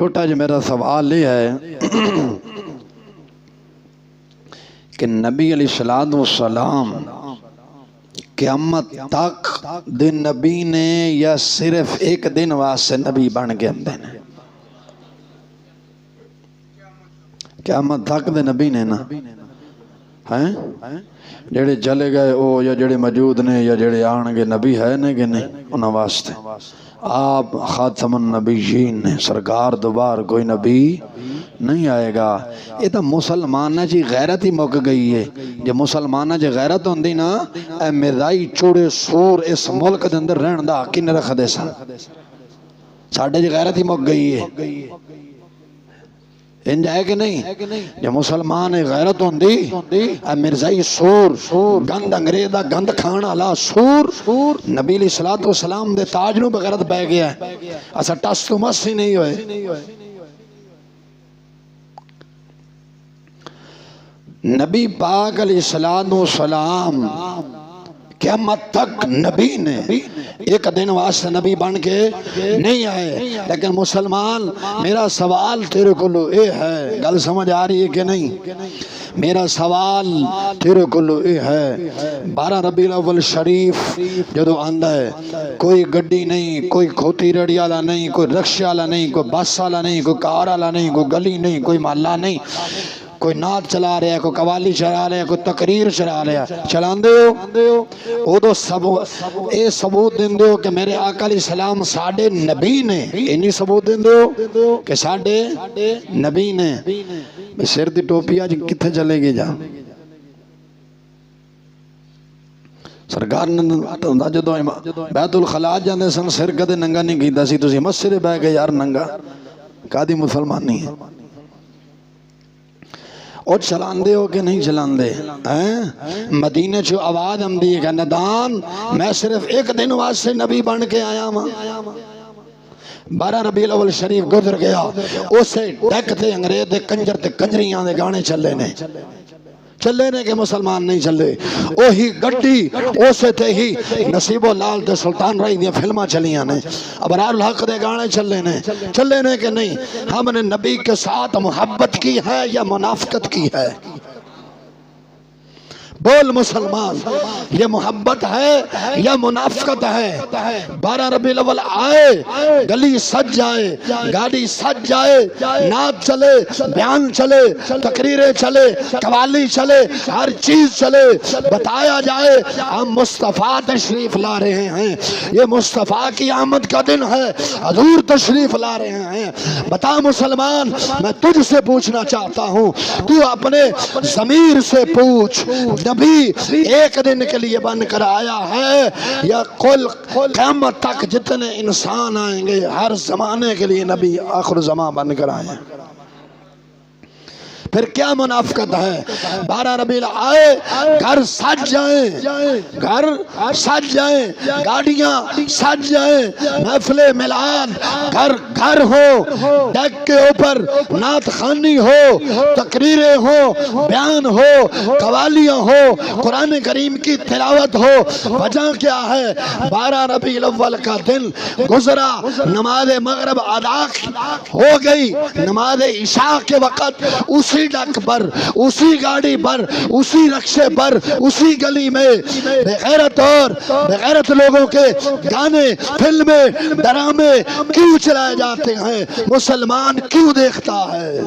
چھوٹا جو میرا سوال یہ ہے کہ نبی علیہ السلام قیامت تک دن نبی نے یا صرف ایک دن واسطے نبی بن کے اندے نے؟ قیامت تک دے نبی نے نا ہیں جڑے چلے گئے او یا جڑے موجود نے یا جڑے آنگے نبی ہے نے کہ نہیں انہاں واسطے آپ خاتم النبیین نے سرکار دوبار کوئی نبی نہیں آئے گا۔ یہ تو مسلمانہ جی غیرت ہی مک گئی ہے۔ جو مسلمانہ جی غیرت ہوندی نا اے مرزائی چوڑے سور اس ملک دے اندر رہن دا حق ہی نہیں رکھ دے سن۔ ساڑھے جی غیرت ہی مک گئی ہے، انج ہے کہ نہیں؟ جو مسلمان غیرت ہوندی اے مرزائی سور گند انگریزہ گند کھانا لا سور نبی علیہ السلام دے تاج نو بغیرت بہ گیا ہے، اسا ٹس تو مس ہی نہیں ہوئے۔ نبی پاک علیہ السلام قیامت تک نبی نے ایک دن واسطے نبی بن کے نہیں آئے، لیکن مسلمان میرا سوال تیرے کو اے ہے، گل سمجھ آ رہی ہے کہ نہیں؟ میرا سوال تیرے کو اے ہے 12 ربیع الاول شریف جدو آندہ ہے کوئی گڈی نہیں، کوئی کھوتی رڑی والا نہیں، کوئی رکشے والا نہیں، کوئی بس والا نہیں، کوئی کار والا نہیں، کوئی گلی نہیں، کوئی محلہ نہیں، کوئی نعت چلا رہا ہے، کوئی قوالی چلا رہا ہے، کوئی تقریر چلا رہا ہے، چلان دے ہو او تو ثبوت دن دے ہو کہ میرے آقا علیہ السلام ساڑھے نبی نے، انہی ثبوت دن دے ہو کہ ساڑھے نبی نے۔ سر دی ٹوپی آج کتھے چلے گی جا سرکار نے جدو بیت الخلاء جاندے سن سر کدے ننگا نہیں کیتا سی، تسی مسجد بہ گئے یار ننگا کادی مسلمان نہیں ہے اور چلان دے ہو کہ نہیں چلان دے؟ مدینہ چھو آواز ہم دی کہ ندان میں صرف ایک دن واسطے نبی بن کے آیا ہوں۔ 12 ربیع الاول شریف گزر گیا، اسے ڈیک تے انگریز دے کنجر تے کنجریاں دے گانے چلے نے کہ مسلمان نہیں چلے، اوہی گڈی اسے تے ہی نصیب و لال تے سلطان رائی دیا فلمہ چلیاں نے، ابرار الحق دے گانے چلے نے کہ نہیں؟ ہم نے نبی کے ساتھ محبت کی ہے یا منافقت کی ہے؟ بول مسلمان، یہ محبت ہے یا منافقت ہے؟ 12 ربیع الاول آئے، گلی سج جائے، گاڑی سج جائے، نعت چلے، بیان چلے، تقریریں چلے، قوالی چلے، ہر چیز چلے، بتایا جائے ہم مصطفیٰ تشریف لا رہے ہیں، یہ مصطفیٰ کی آمد کا دن ہے، حضور تشریف لا رہے ہیں۔ بتا مسلمان، میں تجھ سے پوچھنا چاہتا ہوں، تو اپنے ضمیر سے پوچھ، نبی ایک دن کے لیے بن کر آیا ہے یا کل قیامت تک جتنے انسان آئیں گے ہر زمانے کے لیے نبی آخر زمان بن کر آئے؟ پھر کیا منافقت ہے؟ 12 ربیع آئے، گھر سج جائیں، گاڑیاں سج جائیں، محفل میلاد گھر ہو، ڈیک کے اوپر نعت خوانی ہو، تقریریں ہو، بیان ہو، قوالیاں ہو، قرآن کریم کی تلاوت ہو۔ وجہ کیا ہے؟ 12 ربیع الاول کا دن گزرا، نماز مغرب ادا ہو گئی، نماز عشاء کے وقت اسی ڈک پر، اسی گاڑی پر، اسی رکشے پر، اسی گلی میں بغیرت لوگوں کے گانے، فلمیں، ڈرامے کیوں چلائے جاتے ہیں؟ مسلمان کیوں دیکھتا ہے؟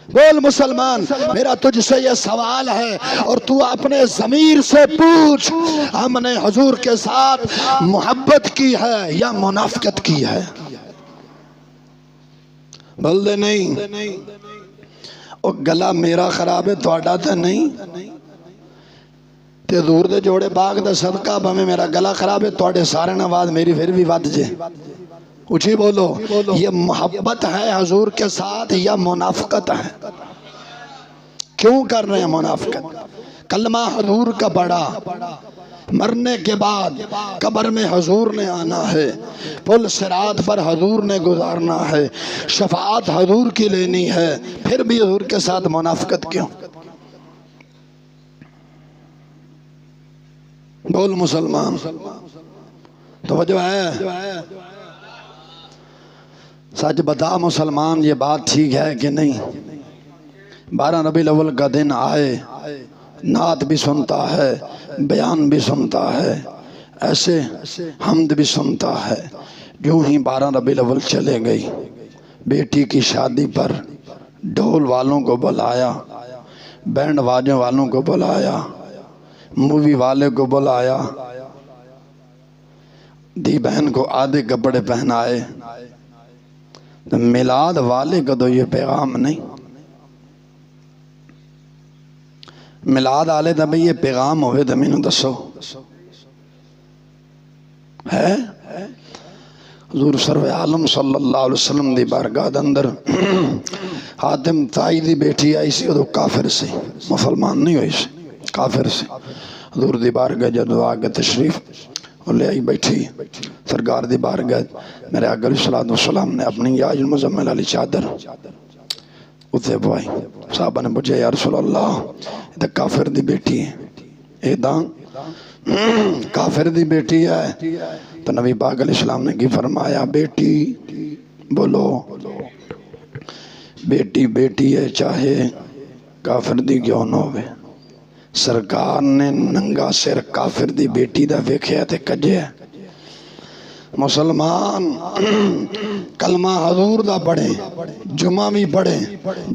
بول مسلمان، میرا تجھ سے یہ سوال ہے اور تو اپنے ضمیر سے پوچھ، ہم نے حضور کے ساتھ محبت کی ہے یا منافقت کی ہے؟ بول دے نہیں، او گلا میرا خراب ہے تواڈا تے نہیں، تے حضور دے جوڑے باغ دا صدقہ بھویں میرا گلا خراب ہے تواڈے سارے نواز میری پھر بھی ود جے۔ اچھی بولو، یہ محبت ہے حضور کے ساتھ یا منافقت ہے؟ کیوں کر رہے ہیں منافقت؟ کلمہ حضور کا بڑا، مرنے کے بعد قبر میں حضور نے آنا ہے، پل صراط پر حضور نے گزارنا ہے، شفاعت حضور کی لینی ہے، پھر بھی حضور کے ساتھ منافقت کیوں؟ بول مسلمان، توجہ ہے؟ سچ بتا مسلمان یہ بات ٹھیک ہے کہ نہیں؟ 12 ربیع الاول کا دن آئے، نعت بھی سنتا ہے، بیان بھی سنتا ہے، ایسے حمد بھی سنتا ہے۔ جو ہی 12 ربیع الاول چلے گئی، بیٹی کی شادی پر ڈھول والوں کو بلایا، بینڈ باجے والوں کو بلایا، مووی والے کو بلایا، دی بہن کو آدھے کپڑے پہنائے۔ میلاد والے کا تو یہ پیغام نہیں، میلاد والے تو بھئی یہ پیغام ہوئے تو میں نے دسو ہے۔ حضور سرور عالم صلی اللہ علیہ وسلم دی بارگاہ اندر حاتم طائی دی بیٹی آئی سی، وہ کافر سے، مسلمان نہیں ہوئی سی، کافر سے۔ حضور دی بارگاہ جدو آگے تشریف اور لے آئی بیٹھی، سرکار دی بارگاہ میرے آقا علیہ السلام نے اپنی یاج المزمل علی چادر اتھے بوائی۔ صحابہ نے پوچھا یا رسول اللہ یہ کافر دی بیٹی ہے، اے دان کافر دی بیٹی ہے؟ تو نبی پاک علیہ السلام نے کی فرمایا بیٹی بولو، بیٹی بیٹی ہے چاہے کافر دی کیوں نہ ہوئے۔ سرکار نے ننگا سر کافر دی بیٹی دا ویکھیا تے کجے۔ مسلمان کلمہ حضور دا پڑھیں، جمعہ بھی پڑھیں،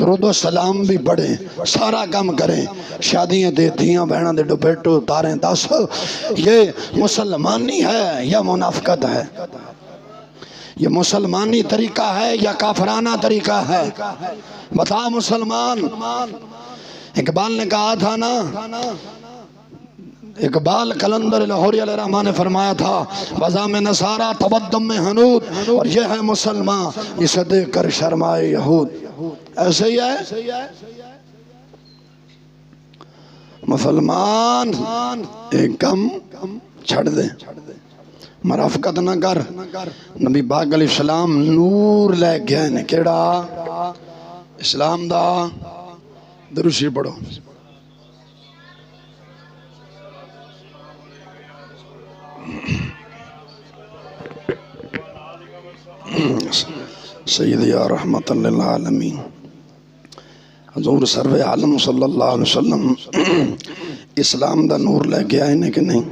درود و سلام بھی پڑھیں، سارا کام کریں، شادیاں دے دھیاں بہناں دے دوپٹے اتاریں۔ دس یہ مسلمانی ہے یا منافقت ہے؟ یہ مسلمانی طریقہ ہے یا کافرانہ طریقہ ہے؟ بتا مسلمان۔ اقبال نے کہا تھا نا، اقبال کلندر لاہوری علیہ الرحمن نے فرمایا تھا وضع میں نصارہ تبدم میں حنود، اور یہ ہے مسلمان اسے دیکھ کر شرمائے یہود۔ ایسے ہی ہے مسلمان، ایک کم چھڑ دے، مرافقت نہ کر۔ نبی پاک علیہ السلام نور لے گئے نے، کیڑا؟ اسلام دا۔ دروشی پڑھو۔ سیدی یا رحمت للعالمین حضور سرور عالم صلی اللہ علیہ وسلم اسلام دا نور لے کے آئے نے کہ نہیں؟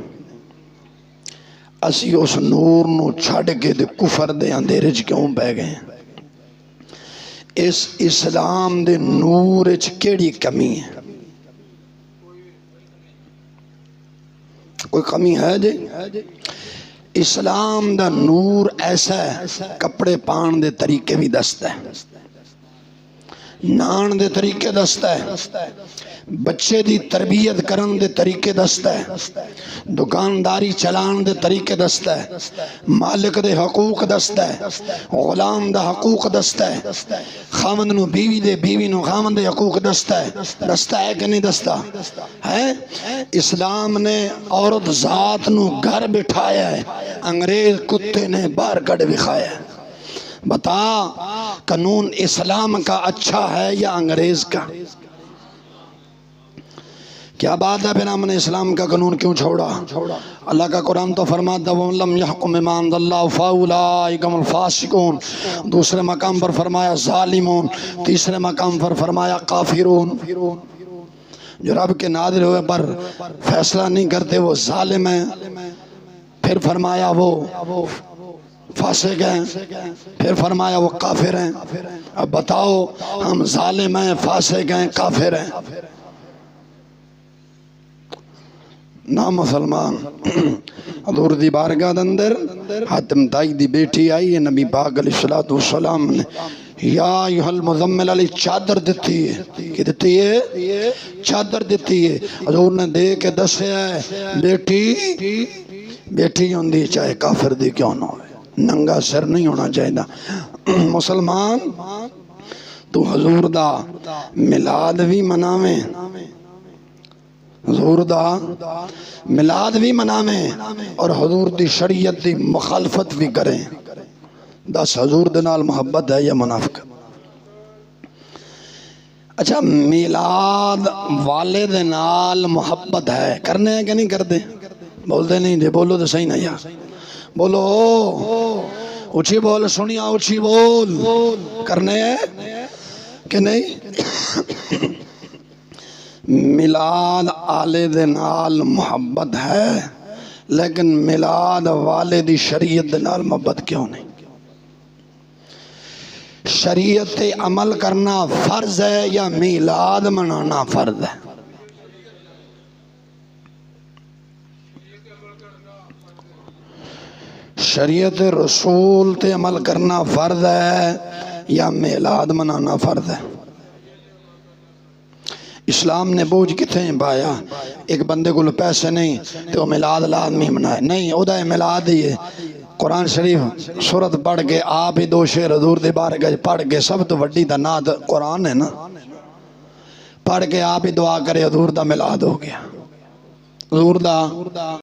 اسی اس نور نو چھڑ کے دے کفر دے اندھیرے چ کیوں بہ گئے؟ اس اسلام دے نور چ کیڑی کمی ہے؟ کوئی کمی ہے جی؟ اسلام دا نور ایسا ہے، کپڑے پان دے طریقے بھی دستا ہے، نان دے طریقے دستا ہے، بچے دی تربیت کرن دے طریقے دستا ہے، دکانداری چلان دے طریقے دستا ہے، مالک دے حقوق دستا ہے، غلام دا حقوق دستا ہے، خامند نو بیوی دے، بیوی نو خامند دے حقوق دستا ہے کہ نہیں دستا ہے؟ اسلام نے عورت ذات نو گھر بٹھایا ہے، انگریز کتے نے باہر کٹ بکھایا ہے۔ بتا قانون اسلام کا اچھا ہے یا انگریز کا؟ کیا بات ہے؟ پھر ہم نے اسلام کا قانون کیوں چھوڑا؟ اللہ کا قرآن تو فرماتا وَمَن لَمْ يَحْكُم بِمَا أَنزَلَ اللَّهُ فَأُولَٰئِكَ هُمُ الْفَاسِقُونَ، دوسرے مقام پر فرمایا ظالمون، تیسرے مقام پر فرمایا کافرون۔ جو رب کے نازل ہوئے پر فیصلہ نہیں کرتے وہ ظالم ہیں، پھر فرمایا وہ فاسق ہیں، پھر فرمایا وہ کافر ہیں۔ اب بتاؤ ہم ظالم ہیں، فاسق ہیں، کافر ہیں؟ نا مسلمان۔ حضور دی بارگاہ اندر حاتم طائی دی بیٹی آئی ہے، نبی پاک علیہ السلام نے یا ایھا المزمل علی چادر دیتی ہے، کہ دیتی ہے؟ چادر دیتی ہے۔ حضور نے دے کے دسے ہے بیٹی بیٹی ہوندی چاہے کافر دی کیوں نہ ہوئے، ننگا سر نہیں ہونا چاہیے۔ مسلمان تو حضور دا میلاد بھی مناویں، حضور دا میلاد بھی مناویں اور حضور دی شریعت دی مخالفت بھی کریں۔ دس حضور دے نال محبت ہے یا منافقت؟ اچھا میلاد والے دے نال محبت ہے، کرنے ہیں کہ نہیں کرتے؟ بولتے نہیں جی، بولو تو صحیح نہ یار، بولو اچھی بول سنیا، اچھی بول کرنے ہیں کہ نہیں؟ میلاد آلے دے نال محبت ہے، لیکن میلاد والے دی شریعت دے نال محبت کیوں نہیں؟ شریعت تے عمل کرنا فرض ہے یا میلاد منانا فرض ہے؟ شریعت رسول تے عمل کرنا فرض ہے یا میلاد منانا فرض ہے؟ اسلام نے بوجھ کتنے پایا؟ ایک بندے کو پیسے نہیں تو وہ میلاد لازمی منائے نہیں، او دا میلاد ہی ہے۔ قرآن شریف سورت پڑھ کے آپ ہی دو شعر حضور دے بارگاہ پڑھ کے، سب تو وڈی دا نات قرآن ہے نا، پڑھ کے آپ ہی دعا کرے حضور دا میلاد ہو گیا، حضور دا